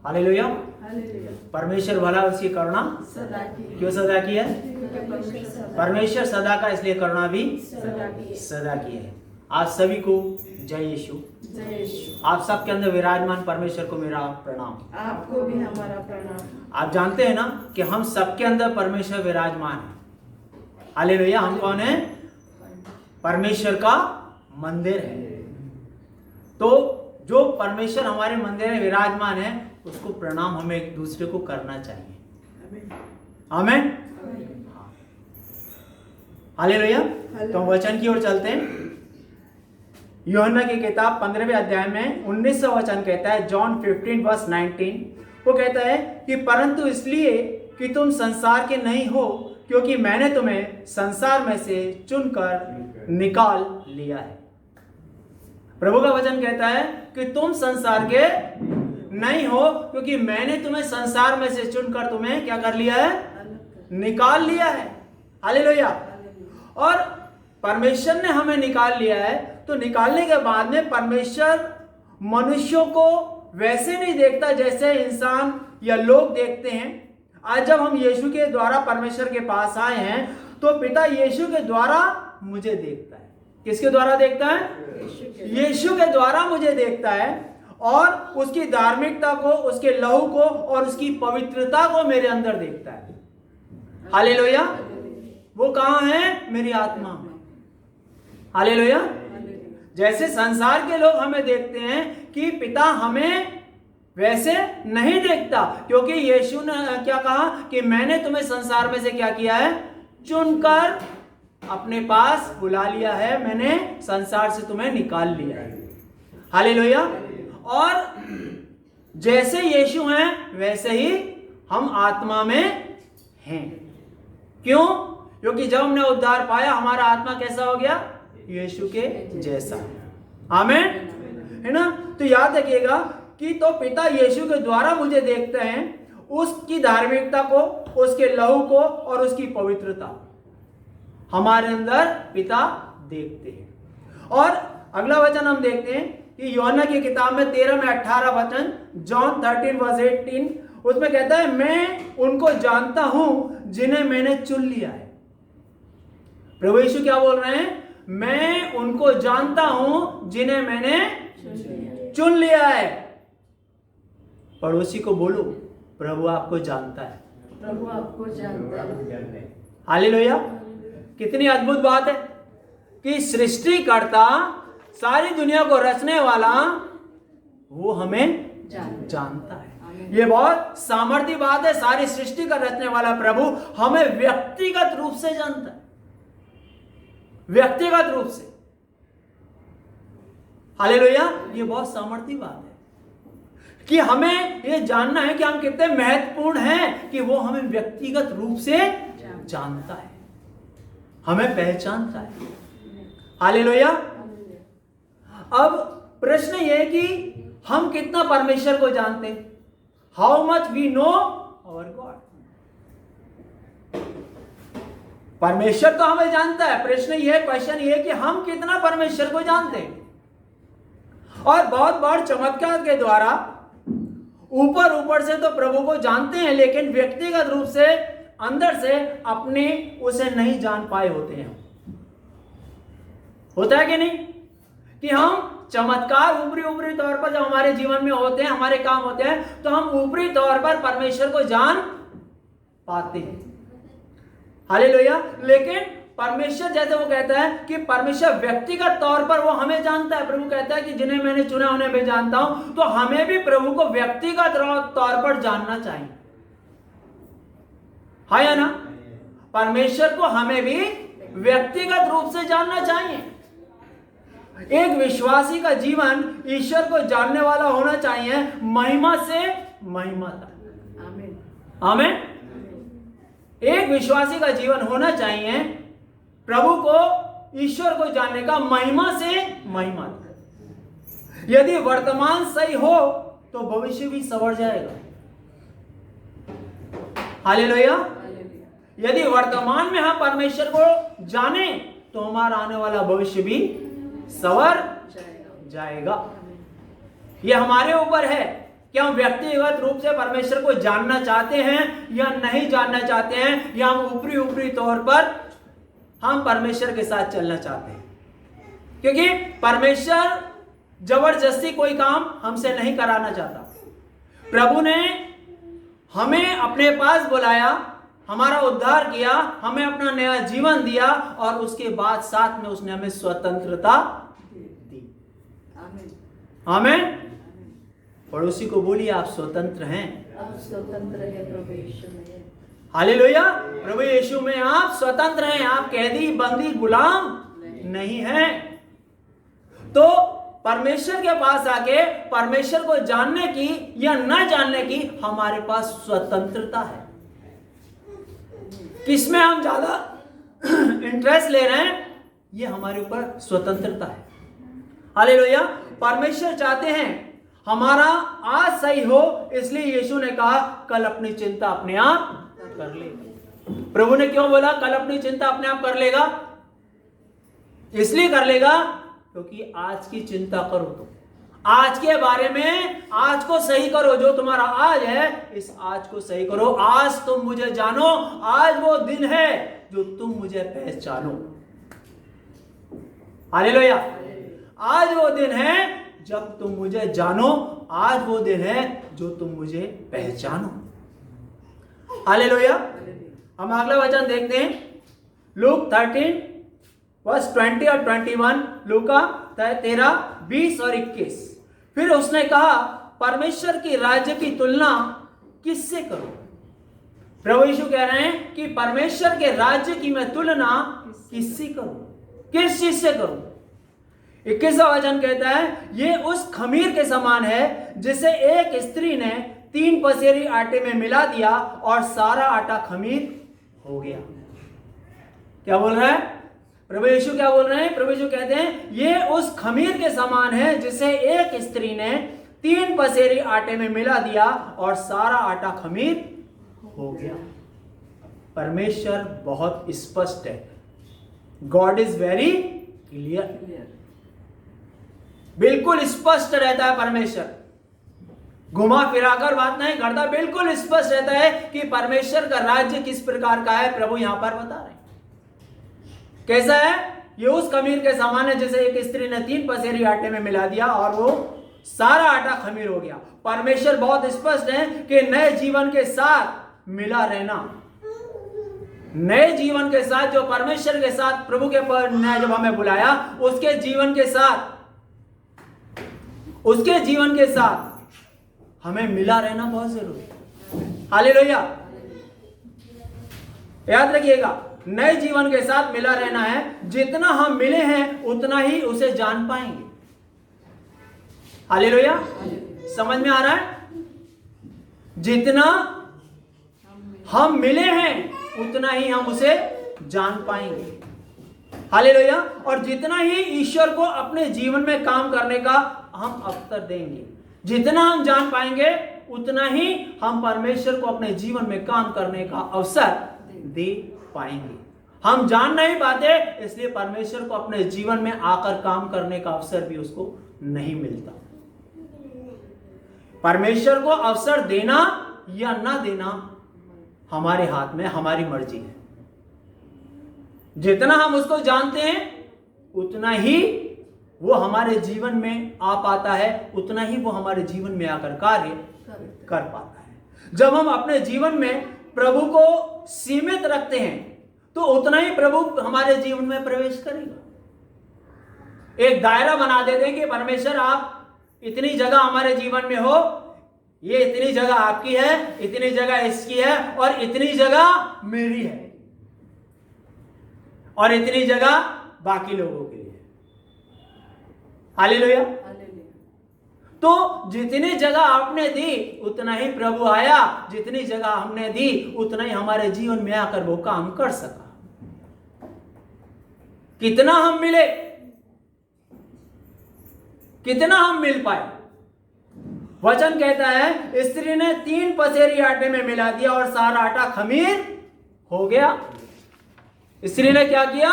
Hallelujah. परमेश्वर भला उसकी करुणा सदा की। क्यों सदा की है? परमेश्वर सदा का, इसलिए करुणा भी सदा की है। आप सभी को जय यीशु। आप सबके अंदर विराजमान परमेश्वर को मेरा प्रणाम। आपको भी हमारा प्रणाम। आप जानते हैं ना कि हम सबके अंदर परमेश्वर विराजमान है। हालेलुया। हम कौन है? परमेश्वर का मंदिर है। तो जो परमेश्वर हमारे मंदिर में विराजमान है, उसको प्रणाम हमें एक दूसरे को करना चाहिए। आमीन। हालेलुया। तो वचन की ओर चलते हैं। यूहन्ना की किताब 15वें अध्याय में 19वां वचन कहता है, जॉन 15:19, वो कहता है कि परंतु इसलिए कि तुम संसार के नहीं हो, क्योंकि मैंने तुम्हें संसार में से चुनकर निकाल लिया है। प्रभु का वचन कहता है कि तुम संसार के नहीं हो, क्योंकि मैंने तुम्हें संसार में से चुनकर तुम्हें क्या कर लिया है? निकाल लिया है। हालेलुया। और परमेश्वर ने हमें निकाल लिया है, तो निकालने के बाद में परमेश्वर मनुष्यों को वैसे नहीं देखता जैसे इंसान या लोग देखते हैं। आज जब हम यीशु के द्वारा परमेश्वर के पास आए हैं, तो पिता यीशु के द्वारा मुझे देखता है। किसके द्वारा देखता है? यीशु के द्वारा मुझे देखता है, और उसकी धार्मिकता को, उसके लहू को और उसकी पवित्रता को मेरे अंदर देखता है। हालेलुया। वो कहां है? मेरी आत्मा में। हालेलुया। जैसे संसार के लोग हमें देखते हैं कि पिता हमें वैसे नहीं देखता, क्योंकि यीशु ने क्या कहा कि मैंने तुम्हें संसार में से क्या किया है? चुनकर अपने पास बुला लिया है, मैंने संसार से तुम्हें निकाल लिया है। हालेलुया। और जैसे यीशु हैं वैसे ही हम आत्मा में हैं। क्यों? क्योंकि जब हमने उद्धार पाया, हमारा आत्मा कैसा हो गया? यीशु के जैसा। आमीन, है ना? तो याद रखिएगा कि तो पिता यीशु के द्वारा मुझे देखते हैं, उसकी धार्मिकता को, उसके लहू को और उसकी पवित्रता हमारे अंदर पिता देखते हैं। और अगला वचन हम देखते हैं कि यूहन्ना की किताब में 13 में 18 वचन, जॉन 13:18, उसमें कहता है, मैं उनको जानता हूं जिन्हें मैंने चुन लिया है। प्रभु यीशु क्या बोल रहे हैं? मैं उनको जानता हूं जिन्हें मैंने चुन लिया है। पड़ोसी को बोलो, प्रभु आपको जानता है। प्रभु आपको जानता है। हालेलुया। कितनी अद्भुत बात है कि सृष्टिकर्ता, सारी दुनिया को रचने वाला, वो हमें जानता है। ये बहुत सामर्थ्य बात है। सारी सृष्टि का रचने वाला प्रभु हमें व्यक्तिगत रूप से जानता है, व्यक्तिगत रूप से। हालेलुया। ये बहुत सामर्थ्य बात है कि हमें ये जानना है कि हम कितने महत्वपूर्ण हैं, कि वो हमें व्यक्तिगत रूप से जानता है, हमें पहचानता है। हालेलुया। अब प्रश्न ये है कि हम कितना परमेश्वर को जानते हैं? How much we know our God. परमेश्वर तो हमें जानता है, प्रश्न ये, क्वेश्चन ये कि हम कितना परमेश्वर को जानते हैं। और बहुत बार चमत्कार के द्वारा ऊपर से तो प्रभु को जानते हैं, लेकिन व्यक्तिगत रूप से अंदर से अपने उसे नहीं जान पाए होते हैं। होता है कि नहीं? कि हम चमत्कार ऊपरी तौर पर जब हमारे जीवन में होते हैं, हमारे काम होते हैं, तो हम ऊपरी तौर पर परमेश्वर को जान पाते हैं। हालेलुया। लेकिन परमेश्वर, जैसे वो कहता है कि परमेश्वर व्यक्तिगत तौर पर वो हमें जानता है। प्रभु कहता है कि जिन्हें मैंने चुना उन्हें मैं जानता हूं। तो हमें भी प्रभु को व्यक्तिगत तौर पर जानना चाहिए, है या ना? परमेश्वर को हमें भी व्यक्तिगत रूप से जानना चाहिए। एक विश्वासी का जीवन ईश्वर को जानने वाला होना चाहिए, महिमा से महिमा तक। आमीन। आमीन। एक विश्वासी का जीवन होना चाहिए प्रभु को, ईश्वर को जानने का, महिमा से महिमा तक। यदि वर्तमान सही हो तो भविष्य भी संवर जाएगा। हालेलुया। यदि वर्तमान में हम परमेश्वर को जाने तो हमारा आने वाला भविष्य भी संवर जाएगा। ये हमारे ऊपर है क्या हम व्यक्तिगत रूप से परमेश्वर को जानना चाहते हैं या नहीं जानना चाहते हैं, या हम ऊपरी ऊपरी तौर पर हम परमेश्वर के साथ चलना चाहते हैं? क्योंकि परमेश्वर जबरदस्ती कोई काम हमसे नहीं कराना चाहता। प्रभु ने हमें अपने पास बुलाया, हमारा उद्धार किया, हमें अपना नया जीवन दिया और उसके बाद साथ में उसने हमें स्वतंत्रता दी। आमीन। पड़ोसी को बोलिए आप स्वतंत्र हैं। आप स्वतंत्र है प्रभु यीशु में। हालेलुया। प्रभु यीशु में आप स्वतंत्र हैं, आप कैदी बंदी गुलाम नहीं हैं। तो परमेश्वर के पास आके परमेश्वर को जानने की या न जानने की हमारे पास स्वतंत्रता है। किसमें हम ज्यादा इंटरेस्ट ले रहे हैं, ये हमारे ऊपर स्वतंत्रता है। हालेलुया। परमेश्वर चाहते हैं हमारा आज सही हो, इसलिए यीशु ने कहा कल अपनी चिंता अपने आप कर लेगा। प्रभु ने क्यों बोला कल अपनी चिंता अपने आप कर लेगा? इसलिए कर लेगा क्योंकि आज की चिंता करो, तो आज के बारे में, आज को सही करो। जो तुम्हारा आज है, इस आज को सही करो। आज तुम मुझे जानो, आज वो दिन है जो तुम मुझे पहचानो। हालेलुया। आज वो दिन है जब तुम मुझे जानो, आज वो दिन है जो तुम मुझे पहचानो। हालेलुया। हम अगला वचन देखते हैं, लूक 13 वर्स 20 और 21, लूका 13, 20 और 21। फिर उसने कहा परमेश्वर की राज्य की तुलना किससे करूं? प्रभु यीशु कह रहे हैं कि परमेश्वर के राज्य की मैं तुलना किससे करूं, किस चीज से करूं? 21वां वचन कहता है ये उस खमीर के समान है जिसे एक स्त्री ने 3 पसेरी आटे में मिला दिया और सारा आटा खमीर हो गया। क्या बोल रहा है प्रभु यीशु? क्या बोल रहे हैं प्रभु यीशु? कहते हैं ये उस खमीर के समान है जिसे एक स्त्री ने 3 पसेरी आटे में मिला दिया और सारा आटा खमीर हो गया। परमेश्वर बहुत स्पष्ट है। गॉड इज वेरी क्लियर, बिल्कुल स्पष्ट रहता है परमेश्वर, घुमा फिराकर बात नहीं करता, बिल्कुल स्पष्ट रहता है कि परमेश्वर का राज्य किस प्रकार का है। प्रभु यहां पर बता रहे हैं कैसा है। ये उस खमीर के समान है जैसे एक स्त्री ने 3 पसेरी आटे में मिला दिया और वो सारा आटा खमीर हो गया। परमेश्वर बहुत स्पष्ट है कि नए जीवन के साथ मिला रहना, नए जीवन के साथ, जो परमेश्वर के साथ प्रभु के पर ने जब हमें बुलाया, उसके जीवन के साथ, उसके जीवन के साथ हमें मिला रहना बहुत जरूरी है। हालेलुया। याद रखिएगा, नए जीवन के साथ मिला रहना है। जितना हम मिले हैं उतना ही उसे जान पाएंगे। हालेलुया। समझ में आ रहा है? जितना हम मिले हैं उतना ही हम उसे जान पाएंगे। हालेलुया। और जितना ही ईश्वर को अपने जीवन में काम करने का हम अवसर देंगे, जितना हम जान पाएंगे उतना ही हम परमेश्वर को अपने जीवन में काम करने का अवसर दे पाएंगे। हम जान नहीं पाते, इसलिए परमेश्वर को अपने जीवन में आकर काम करने का अवसर भी उसको नहीं मिलता। परमेश्वर को अवसर देना या ना देना हमारे हाथ में, हमारी मर्जी है। जितना हम उसको जानते हैं उतना ही वो हमारे जीवन में आ पाता है, उतना ही वो हमारे जीवन में आकर कार्य कर पाता है। जब हम अपने जीवन में प्रभु को सीमित रखते हैं तो उतना ही प्रभु हमारे जीवन में प्रवेश करेगा। एक दायरा बना देते हैं कि परमेश्वर आप इतनी जगह हमारे जीवन में हो, ये इतनी जगह आपकी है, इतनी जगह इसकी है और इतनी जगह मेरी है और इतनी जगह बाकी लोगों के लिए। हालेलुया। तो जितनी जगह आपने दी उतना ही प्रभु आया, जितनी जगह हमने दी उतना ही हमारे जीवन में आकर वो काम कर सका। कितना हम मिले, कितना हम मिल पाए। वचन कहता है स्त्री ने 3 पसेरी आटे में मिला दिया और सारा आटा खमीर हो गया। स्त्री ने क्या किया?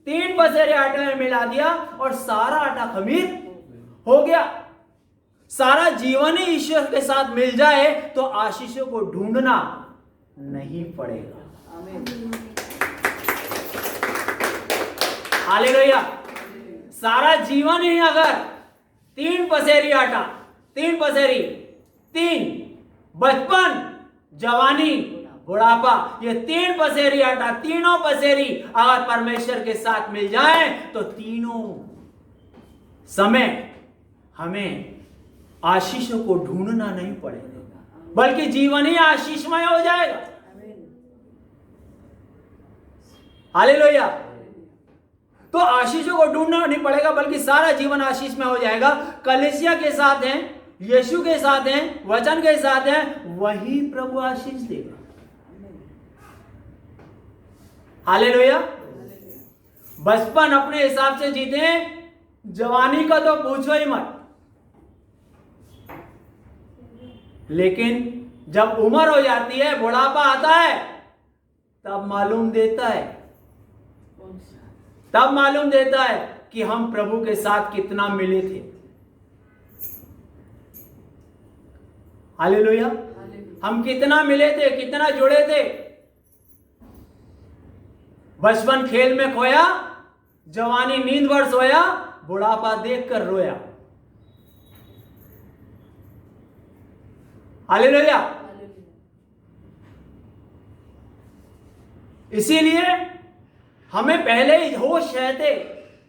3 पसेरे आटे में मिला दिया और सारा आटा खमीर हो गया। सारा जीवन ही ईश्वर के साथ मिल जाए तो आशीषों को ढूंढना नहीं पड़ेगा। आमीन। हालेलुया। सारा जीवन ही अगर 3 पसेरी आटा, 3 पसेरी, 3 बचपन, जवानी, बुढ़ापा, ये 3 पसेरी आटा, तीनों पसेरी अगर परमेश्वर के साथ मिल जाए तो तीनों समय हमें आशीषों को ढूंढना नहीं पड़ेगा, बल्कि जीवन ही आशीषमय हो जाएगा। हालेलुया। तो आशीषों को ढूंढना नहीं पड़ेगा, बल्कि सारा जीवन आशीष में हो जाएगा। कलीसिया के साथ हैं, यीशु के साथ हैं, वचन के साथ हैं, वही प्रभु आशीष देगा। हालेलुया। बचपन अपने हिसाब से जीते, जवानी का तो पूछो ही मत, लेकिन जब उम्र हो जाती है, बुढ़ापा आता है, तब मालूम देता है, तब मालूम देता है कि हम प्रभु के साथ कितना मिले थे। हालेलुया। हम कितना मिले थे, कितना जुड़े थे। बचपन खेल में खोया, जवानी नींद भर सोया, बुढ़ापा देखकर रोया। हालेलुया। इसीलिए हमें पहले ही होश रहते,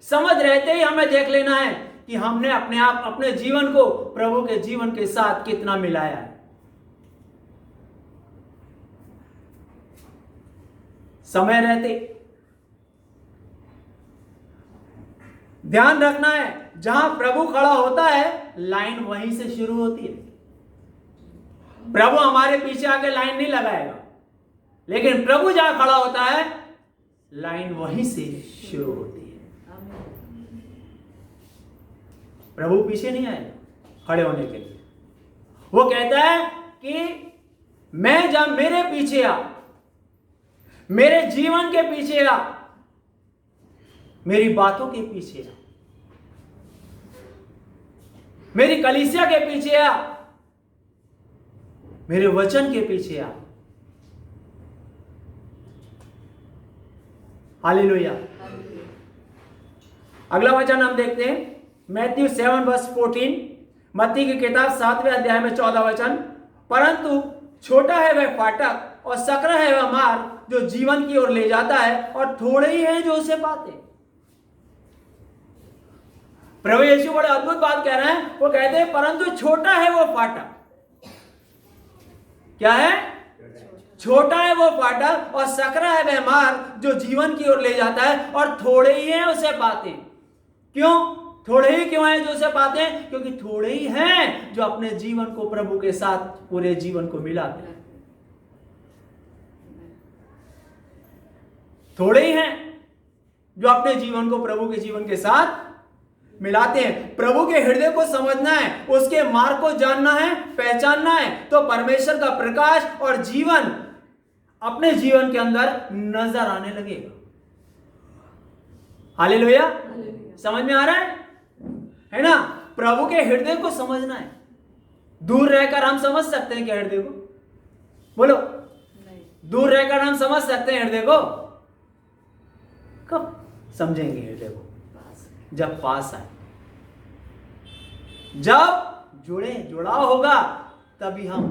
समझ रहते ही हमें देख लेना है कि हमने अपने जीवन को प्रभु के जीवन के साथ कितना मिलाया है। समय रहते ध्यान रखना है, जहां प्रभु खड़ा होता है लाइन वहीं से शुरू होती है। प्रभु हमारे पीछे आके लाइन नहीं लगाएगा, लेकिन प्रभु जहां खड़ा होता है लाइन वहीं से शुरू होती है। प्रभु पीछे नहीं आए खड़े होने के लिए। वो कहता है कि मैं जब मेरे पीछे आ, मेरे जीवन के पीछे आ, मेरी बातों के पीछे आ, मेरी कलीसिया के पीछे आ, मेरे वचन के पीछे आ। हालेलुया। अगला वचन हम देखते हैं, मैथ्यू 7:14, मत्ती की किताब 7वें अध्याय में 14 वचन। परंतु छोटा है वह फाटक और सकरा है वह मार्ग जो जीवन की ओर ले जाता है, और थोड़े ही हैं जो उसे पाते। प्रभु यीशु बड़े अद्भुत बात कह रहे हैं। वो कहते हैं परंतु छोटा है वो फाटक। क्या है? छोटा है वो फाटक और सकरा है वह मार्ग जो जीवन की ओर ले जाता है, और थोड़े ही हैं उसे पाते। क्यों थोड़े ही क्यों हैं जो उसे पाते हैं? क्योंकि थोड़े ही हैं जो अपने जीवन को प्रभु के साथ पूरे जीवन को मिलाते हैं। थोड़े ही हैं जो अपने जीवन को प्रभु के जीवन के साथ मिलाते हैं। प्रभु के हृदय को समझना है, उसके मार्ग को जानना है, पहचानना है, तो परमेश्वर का प्रकाश और जीवन अपने जीवन के अंदर नजर आने लगेगा। हालेलुया। समझ में आ रहा है ना? प्रभु के हृदय को समझना है। दूर रहकर हम समझ सकते हैं क्या हृदय को? बोलो। दूर रहकर हम समझ सकते हैं हृदय को? कब समझेंगे हृदय को? जब पास आए, जब जुड़ाव होगा, तभी हम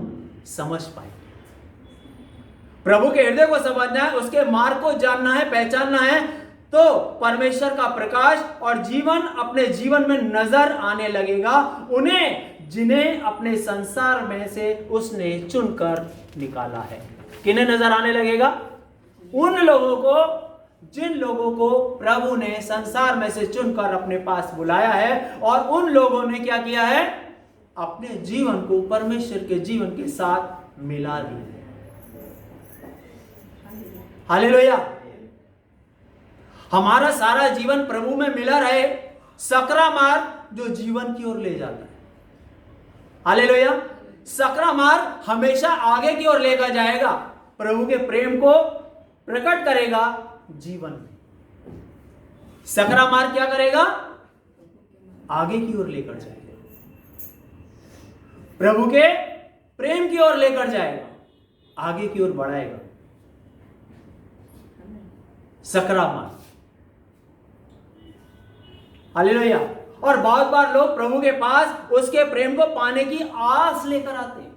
समझ पाएंगे। प्रभु के हृदय को समझना है, उसके मार्ग को जानना है, पहचानना है, तो परमेश्वर का प्रकाश और जीवन अपने जीवन में नजर आने लगेगा उन्हें जिन्हें अपने संसार में से उसने चुनकर निकाला है। किन्हें नजर आने लगेगा? उन लोगों को जिन लोगों को प्रभु ने संसार में से चुनकर अपने पास बुलाया है, और उन लोगों ने क्या किया है? अपने जीवन को परमेश्वर के जीवन के साथ मिला दिया। हालेलुया। हमारा सारा जीवन प्रभु में मिला रहे, सकरा मार्ग जो जीवन की ओर ले जाता है। हालेलुया। सकरा मार्ग हमेशा आगे की ओर लेकर जाएगा, प्रभु के प्रेम को प्रकट करेगा जीवन में। सकरा मार्ग क्या करेगा? आगे की ओर लेकर जाएगा। प्रभु के प्रेम की ओर लेकर जाएगा, आगे की ओर बढ़ाएगा। सकरा मार्ग। हालेलुया। और बहुत बार लोग प्रभु के पास उसके प्रेम को पाने की आस लेकर आते हैं।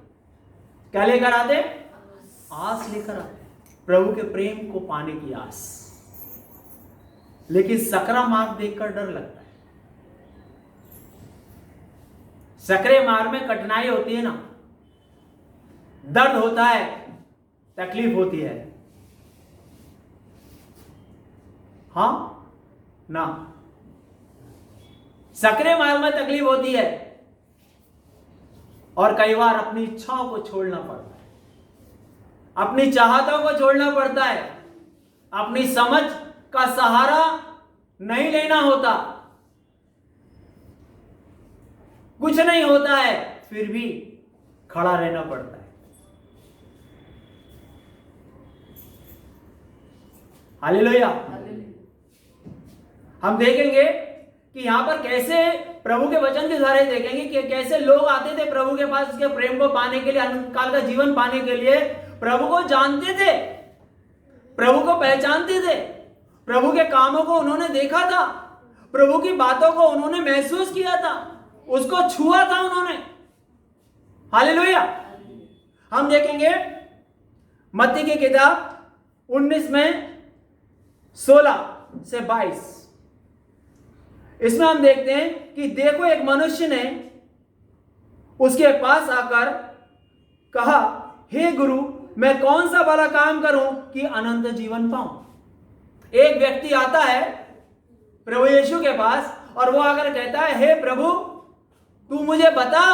क्या लेकर आते? आस लेकर आते हैं, प्रभु के प्रेम को पाने की आस। लेकिन सकरा मार्ग देखकर डर लगता है। सकरे मार्ग में कठिनाई होती है ना, दर्द होता है, तकलीफ होती है। हाँ ना, सकरे मार्ग में तकलीफ होती है और कई बार अपनी इच्छाओं को छोड़ना पड़ता है, अपनी चाहतों को छोड़ना पड़ता है, अपनी समझ का सहारा नहीं लेना होता, कुछ नहीं होता है, फिर भी खड़ा रहना पड़ता है। हालेलुया। हम देखेंगे कि यहां पर कैसे प्रभु के वचन के द्वारा देखेंगे कि कैसे लोग आते थे प्रभु के पास उसके प्रेम को पाने के लिए, अनंत काल का जीवन पाने के लिए। प्रभु को जानते थे, प्रभु को पहचानते थे, प्रभु के कामों को उन्होंने देखा था, प्रभु की बातों को उन्होंने महसूस किया था, उसको छुआ था उन्होंने। हालेलुया। हम देखेंगे मत्ती की किताब 19 में 16 से 22। इसमें हम देखते हैं कि देखो एक मनुष्य ने उसके पास आकर कहा, हे गुरु, मैं कौन सा भला काम करूं कि अनंत जीवन पाऊं। एक व्यक्ति आता है प्रभु यीशु के पास और वो आकर कहता है, हे प्रभु, तू मुझे बता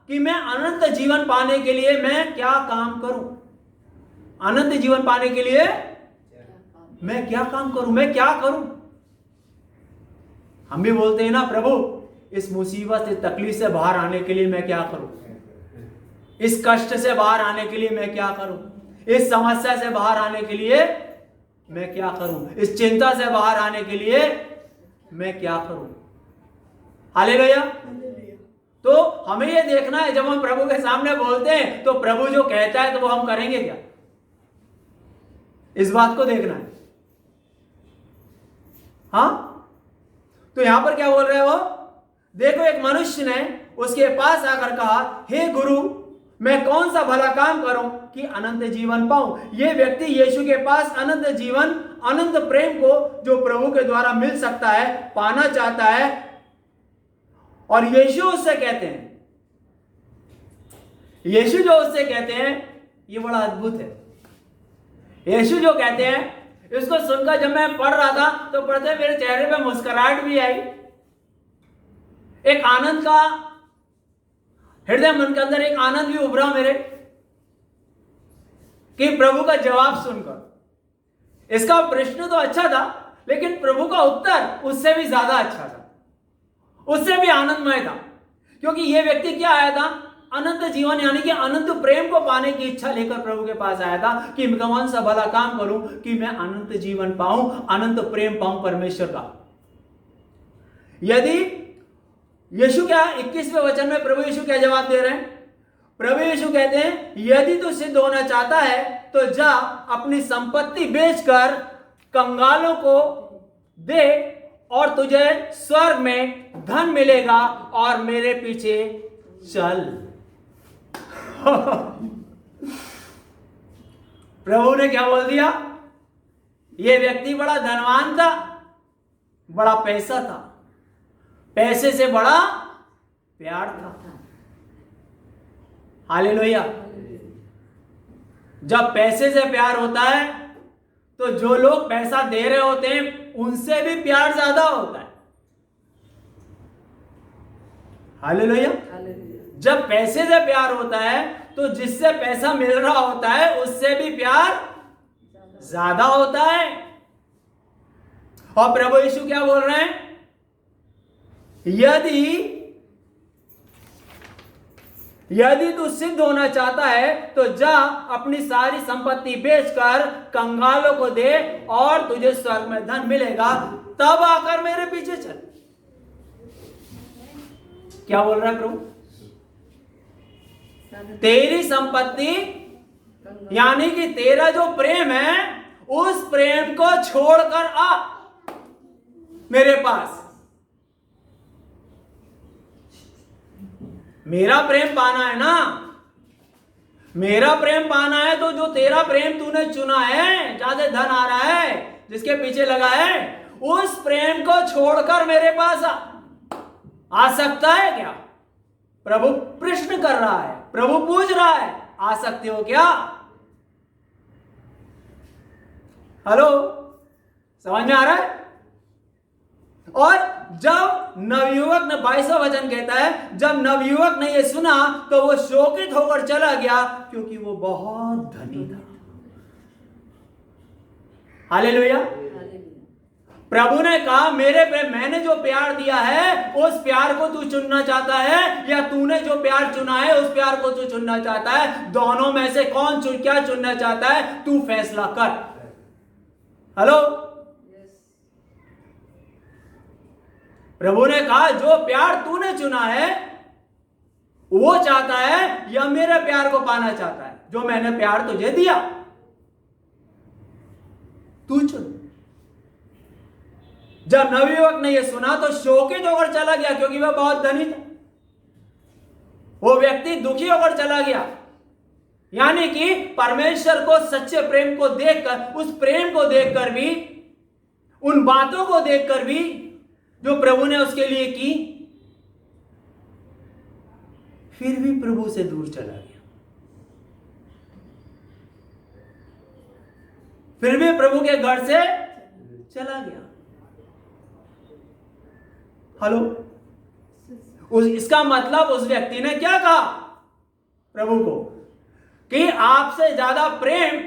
कि मैं अनंत जीवन पाने के लिए मैं क्या काम करूं। अनंत जीवन पाने के लिए मैं क्या काम करूं, मैं क्या करूं। हम भी बोलते हैं ना, प्रभु इस मुसीबत से, तकलीफ से बाहर आने के लिए मैं क्या करूं, इस कष्ट से बाहर आने के लिए मैं क्या करूं, इस समस्या से बाहर आने के लिए मैं क्या करूं, इस चिंता से बाहर आने के लिए मैं क्या करूं। हालेलुया। तो हमें यह देखना है, जब हम प्रभु के सामने बोलते हैं तो प्रभु जो कहता है तो वो हम करेंगे क्या, इस बात को देखना है। हाँ, तो यहां पर क्या बोल रहे हो, देखो एक मनुष्य ने उसके पास आकर कहा, हे गुरु, मैं कौन सा भला काम करूं कि अनंत जीवन पाऊं। यह व्यक्ति यीशु के पास अनंत जीवन, अनंत प्रेम को जो प्रभु के द्वारा मिल सकता है, पाना चाहता है। और यीशु उससे कहते हैं, यीशु जो उससे कहते हैं, यह बड़ा अद्भुत है। यीशु जो कहते हैं, इसको सुनकर जब मैं पढ़ रहा था तो पढ़ते मेरे चेहरे पे मुस्कुराहट भी आई, एक आनंद का, हृदय मन के अंदर एक आनंद भी उभरा मेरे, कि प्रभु का जवाब सुनकर। इसका प्रश्न तो अच्छा था, लेकिन प्रभु का उत्तर उससे भी ज्यादा अच्छा था, उससे भी आनंदमय था। क्योंकि यह व्यक्ति क्या आया था, अनंत जीवन यानी कि अनंत प्रेम को पाने की इच्छा लेकर प्रभु के पास आया था कि मैं कौन सा भला काम करूं कि मैं अनंत जीवन पाऊं, अनंत प्रेम पाऊं परमेश्वर का। यदि यीशु क्या 21वें वचन में प्रभु यीशु क्या जवाब दे रहे हैं, प्रभु यीशु कहते हैं, यदि तू सिद्ध होना चाहता है तो जा अपनी संपत्ति बेचकर कंगालों को दे और तुझे स्वर्ग में धन मिलेगा और मेरे पीछे चल। प्रभु ने क्या बोल दिया, यह व्यक्ति बड़ा धनवान था, बड़ा पैसा था, पैसे से बड़ा प्यार था। हालेलुया। जब पैसे से प्यार होता है तो जो लोग पैसा दे रहे होते हैं उनसे भी प्यार ज्यादा होता है। हालेलुया। जब पैसे से प्यार होता है तो जिससे पैसा मिल रहा होता है उससे भी प्यार ज्यादा होता है। और प्रभु यीशु क्या बोल रहे हैं, यदि तू सिद्ध होना चाहता है तो जा अपनी सारी संपत्ति बेचकर कंगालों को दे और तुझे स्वर्ग में धन मिलेगा, तब आकर मेरे पीछे चल। क्या बोल रहा है प्रभु, तेरी संपत्ति यानी कि तेरा जो प्रेम है उस प्रेम को छोड़कर आ मेरे पास। मेरा प्रेम पाना है ना, मेरा प्रेम पाना है तो जो तेरा प्रेम तूने चुना है, ज्यादा धन आ रहा है जिसके पीछे लगा है, उस प्रेम को छोड़कर मेरे पास आ सकता है क्या? प्रभु प्रश्न कर रहा है, प्रभु पूछ रहा है, आ सकते हो क्या? हेलो, समझ में आ रहा है? और जब नवयुवक ने 22वां वचन कहता है, जब नवयुवक ने यह सुना तो वो शोकित होकर चला गया क्योंकि वो बहुत धनी था। हालेलुया। प्रभु ने कहा मेरे पे मैंने जो प्यार दिया है उस प्यार को तू चुनना चाहता है या तूने जो प्यार चुना है उस प्यार को तू चुनना चाहता है? दोनों में से कौन क्या चुनना चाहता है? तू फैसला कर। हेलो, प्रभु ने कहा जो प्यार तूने चुना है वो चाहता है या मेरे प्यार को पाना चाहता है? जो मैंने प्यार तुझे दिया तू चुन। जब नवयुवक ने यह सुना तो शोकित होकर चला गया क्योंकि वह बहुत धनी था। वो व्यक्ति दुखी होकर चला गया, यानी कि परमेश्वर को सच्चे प्रेम को देखकर, उस प्रेम को देखकर भी, उन बातों को देखकर भी जो प्रभु ने उसके लिए की, फिर भी प्रभु से दूर चला गया। फिर भी प्रभु के घर से चला गया। हेलो, इसका मतलब उस व्यक्ति ने क्या कहा प्रभु को कि आपसे ज्यादा प्रेम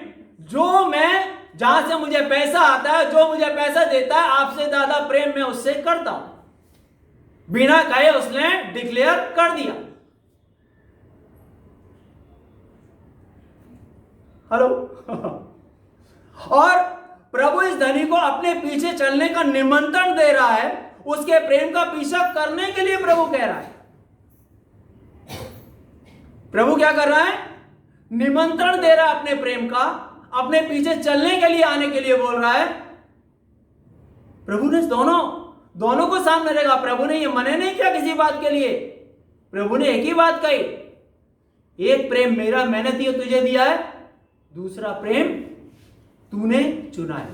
जो मैं, जहां से मुझे पैसा आता है, जो मुझे पैसा देता है, आपसे ज्यादा प्रेम मैं उससे करता हूं। बिना कहे उसने डिक्लेयर कर दिया। हेलो और प्रभु इस धनी को अपने पीछे चलने का निमंत्रण दे रहा है। उसके प्रेम का पीछा करने के लिए प्रभु कह रहा है। प्रभु क्या कर रहा है? निमंत्रण दे रहा है अपने प्रेम का, अपने पीछे चलने के लिए, आने के लिए बोल रहा है। प्रभु ने दोनों को सामने रखा। प्रभु ने ये मना नहीं किया किसी बात के लिए। प्रभु ने एक ही बात कही, एक प्रेम मेरा मैंने तुझे दिया है, दूसरा प्रेम तूने चुना है।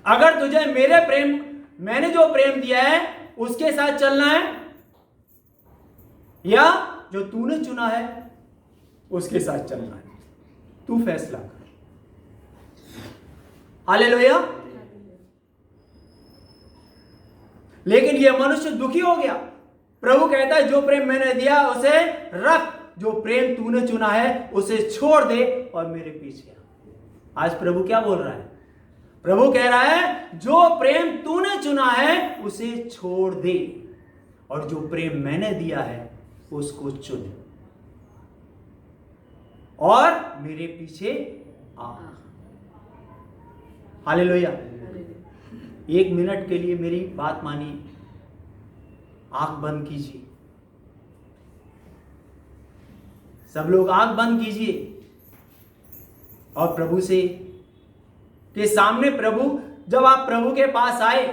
अगर तुझे मेरे प्रेम, मैंने जो प्रेम दिया है उसके साथ चलना है या जो तूने चुना है उसके साथ चलना है, तू फैसला कर। हालेलुया। लेकिन यह मनुष्य दुखी हो गया। प्रभु कहता है जो प्रेम मैंने दिया उसे रख, जो प्रेम तूने चुना है उसे छोड़ दे और मेरे पीछे आ। आज प्रभु क्या बोल रहा है? प्रभु कह रहा है जो प्रेम तूने चुना है उसे छोड़ दे और जो प्रेम मैंने दिया है उसको चुन और मेरे पीछे आ। हालेलुया। 1 मिनट के लिए मेरी बात मानिए, आंख बंद कीजिए, सब लोग आंख बंद कीजिए और प्रभु से के सामने, प्रभु जब आप प्रभु के पास आए,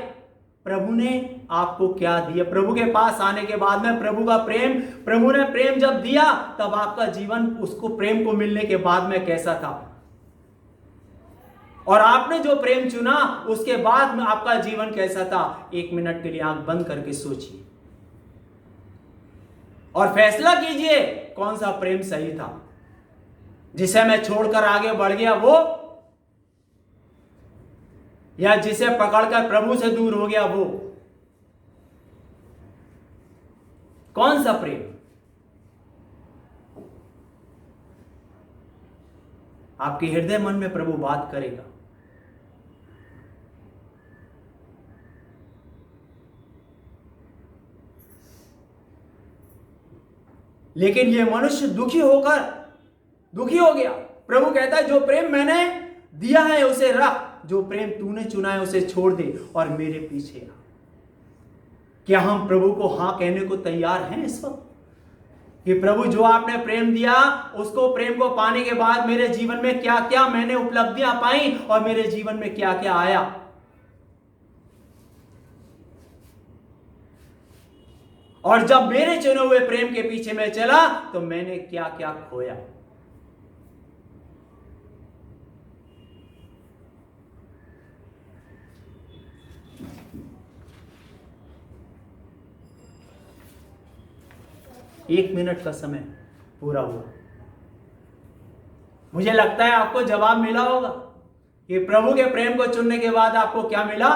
प्रभु ने आपको क्या दिया? प्रभु के पास आने के बाद में प्रभु का प्रेम, प्रभु ने प्रेम जब दिया तब आपका जीवन उसको प्रेम को मिलने के बाद में कैसा था? और आपने जो प्रेम चुना उसके बाद में आपका जीवन कैसा था? 1 मिनट के लिए आंख बंद करके सोचिए और फैसला कीजिए कौन सा प्रेम सही था, जिसे मैं छोड़कर आगे बढ़ गया वो, या जिसे पकड़कर प्रभु से दूर हो गया वो? कौन सा प्रेम? आपके हृदय मन में प्रभु बात करेगा। लेकिन यह मनुष्य दुखी हो गया। प्रभु कहता है जो प्रेम मैंने दिया है उसे रख, जो प्रेम तूने चुना है उसे छोड़ दे और मेरे पीछे आ। क्या हम प्रभु को हां कहने को तैयार हैं इस वक्त? कि प्रभु जो आपने प्रेम दिया, उसको प्रेम को पाने के बाद मेरे जीवन में क्या क्या मैंने उपलब्धियां पाई और मेरे जीवन में क्या क्या आया। और जब मेरे चुने हुए प्रेम के पीछे मैं चला तो मैंने क्या क्या खोया। एक मिनट का समय पूरा हुआ। मुझे लगता है आपको जवाब मिला होगा कि प्रभु के प्रेम को चुनने के बाद आपको क्या मिला,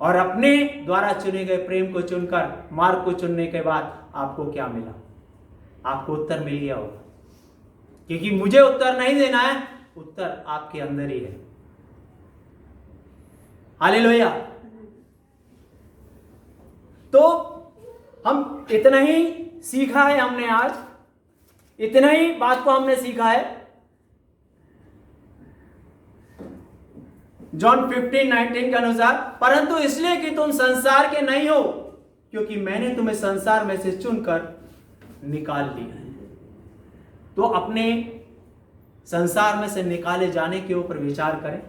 और अपने द्वारा चुने गए प्रेम को चुनकर मार्ग को चुनने के बाद आपको क्या मिला। आपको उत्तर मिल गया होगा, क्योंकि मुझे उत्तर नहीं देना है, उत्तर आपके अंदर ही है। हालेलुया। तो हम इतना ही सीखा है, हमने आज इतना ही बात को हमने सीखा है। जॉन 15:19 के अनुसार, परंतु इसलिए कि तुम संसार के नहीं हो, क्योंकि मैंने तुम्हें संसार में से चुनकर निकाल लिया है। तो अपने संसार में से निकाले जाने के ऊपर विचार करें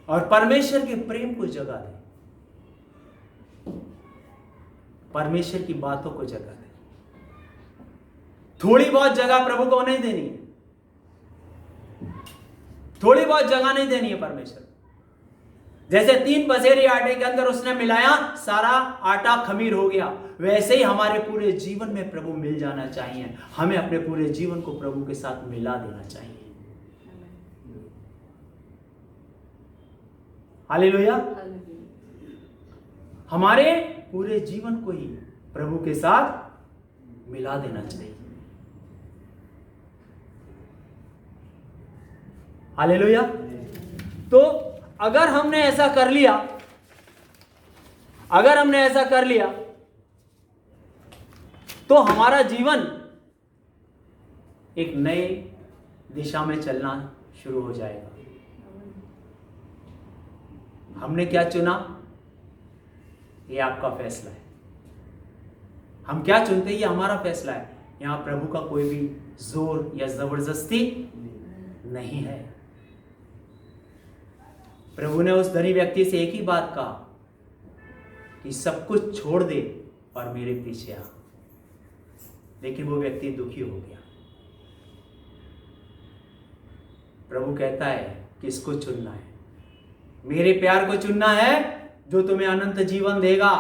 और परमेश्वर के प्रेम को जगा दें, परमेश्वर की बातों को जगा दें। थोड़ी बहुत जगह प्रभु को नहीं देनी है, थोड़ी बहुत जगह नहीं देनी है परमेश्वर। जैसे 3 पसेरी आटे के अंदर उसने मिलाया, सारा आटा खमीर हो गया, वैसे ही हमारे पूरे जीवन में प्रभु मिल जाना चाहिए। हमें अपने पूरे जीवन को प्रभु के साथ मिला देना चाहिए। हालेलुया। हमारे पूरे जीवन को ही प्रभु के साथ मिला देना चाहिए। हालेलुया। तो अगर हमने ऐसा कर लिया, अगर हमने ऐसा कर लिया तो हमारा जीवन एक नए दिशा में चलना शुरू हो जाएगा। हमने क्या चुना, ये आपका फैसला है। हम क्या चुनते हैं, ये हमारा फैसला है। यहां प्रभु का कोई भी जोर या जबरदस्ती नहीं है। प्रभु ने उस धनी व्यक्ति से एक ही बात कहा कि सब कुछ छोड़ दे और मेरे पीछे आ, लेकिन वो व्यक्ति दुखी हो गया। प्रभु कहता है किसको चुनना है, मेरे प्यार को चुनना है जो तुम्हें अनंत जीवन देगा,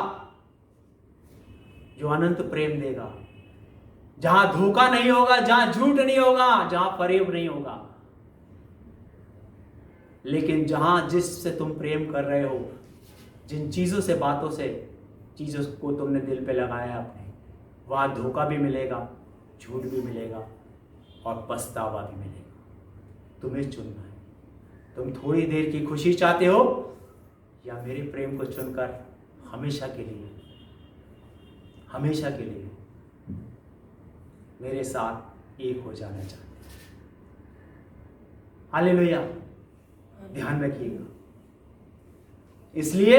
जो अनंत प्रेम देगा, जहां धोखा नहीं होगा, जहां झूठ नहीं होगा, जहां फरेब नहीं होगा, लेकिन जहां जिससे तुम प्रेम कर रहे हो, जिन चीजों से, बातों से, चीजों को तुमने दिल पे लगाया अपने, वहां धोखा भी मिलेगा, झूठ भी मिलेगा और पछतावा भी मिलेगा। तुम्हें चुनना है। तुम थोड़ी देर की खुशी चाहते हो या मेरे प्रेम को चुनकर हमेशा के लिए, हमेशा के लिए मेरे साथ एक हो जाना चाहते हो। हालेलुया। ध्यान रखिएगा। इसलिए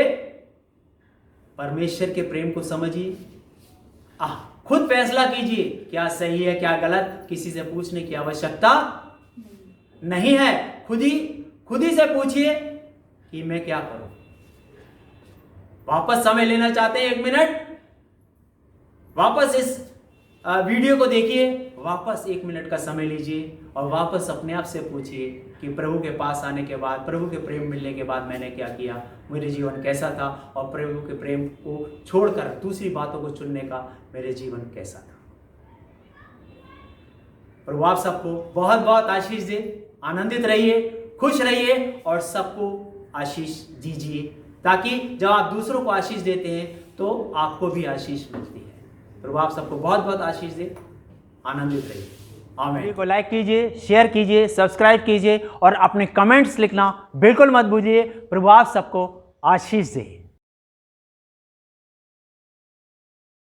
परमेश्वर के प्रेम को समझिए, खुद फैसला कीजिए क्या सही है क्या गलत। किसी से पूछने की आवश्यकता नहीं है। खुद ही से पूछिए कि मैं क्या करूं। वापस समय लेना चाहते हैं 1 मिनट, वापस इस वीडियो को देखिए, वापस 1 मिनट का समय लीजिए और वापस अपने आप से पूछिए कि प्रभु के पास आने के बाद, प्रभु के प्रेम मिलने के बाद मैंने क्या किया, मेरे जीवन कैसा था, और प्रभु के प्रेम को छोड़कर दूसरी बातों को चुनने का मेरे जीवन कैसा था। प्रभु आप सबको बहुत बहुत आशीष दे। आनंदित रहिए, खुश रहिए और सबको आशीष दीजिए, ताकि जब आप दूसरों को आशीष देते हैं तो आपको भी आशीष मिलती है। प्रभु आप सबको बहुत बहुत आशीष दे। आनंदित रहिए। आमीन। वीडियो को लाइक कीजिए, शेयर कीजिए, सब्सक्राइब कीजिए और अपने कमेंट्स लिखना बिल्कुल मत भूलिए। प्रभु आप सबको आशीष दे।